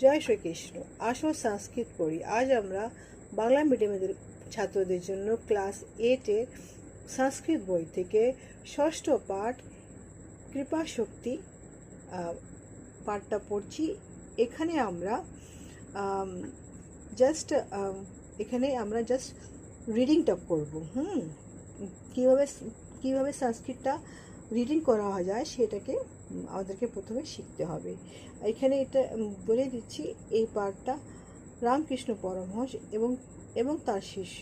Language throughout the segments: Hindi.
জয় শ্রীকৃষ্ণ। আসো সংস্কৃত পড়ি। আজ আমরা বাংলা মিডিয়ামের ছাত্রদের জন্য ক্লাস 8-এর সংস্কৃত বই থেকে ষষ্ঠ পাঠ কৃপা শক্তি পাঠটা পড়ছি। এখানে আমরা জাস্ট রিডিংটা করব। কীভাবে সংস্কৃতটা রিডিং করা যায় সেটাকে আমাদেরকে প্রথমে শিখতে হবে। এখানে এটা বলে দিচ্ছি, এই পাঠটা রামকৃষ্ণ পরমহংস এবং তার শিষ্য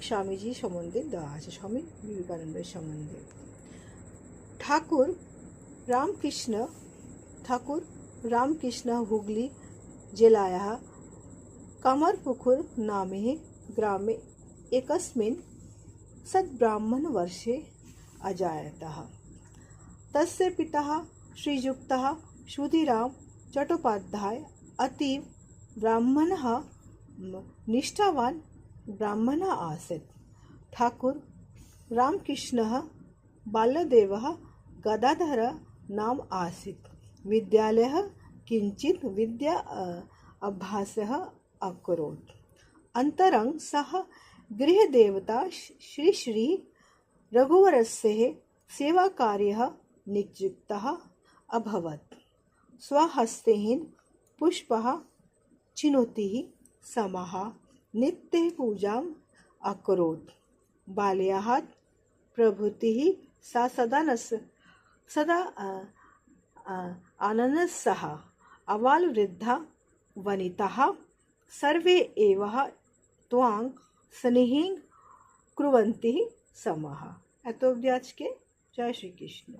স্বামীজি সম্বন্ধে দেওয়া আছে, স্বামী বিবেকানন্দের সম্বন্ধে। ঠাকুর रामकृष्ण हुगली जिलायाः कामरपुकुर नामे ग्रामे एकस्मिन् सद्ब्राह्मणवर्षे अजायतः। तस्य पिता श्रीयुक्तः सुधीराम चट्टोपाध्याय अतीव ब्राह्मणः निष्ठावान् ब्राह्मणः आसीत्। ठाकुर रामकृष्णः बाल्यदेवः गदाधर नाम आसीत्। विद्यालयः किञ्चित् विद्या अभ्यासः अकरोत्। अनन्तरं सः गृहदेवता श्री रघुवरस्य सेवाकार्यः नियुक्तः अभवत्। स्वहस्तेन पुष्पः चिनोतिः समः नित्य पूजाम् अकरोत्। बाल्यात् प्रभृतिः सा सदा आनन्दसः अबालवृद्धा वनिताः सर्वे एव त्वां स्नेहं कुर्वन्ति स्मः। এত অবধি আজকে। জয় শ্রীকৃষ্ণ।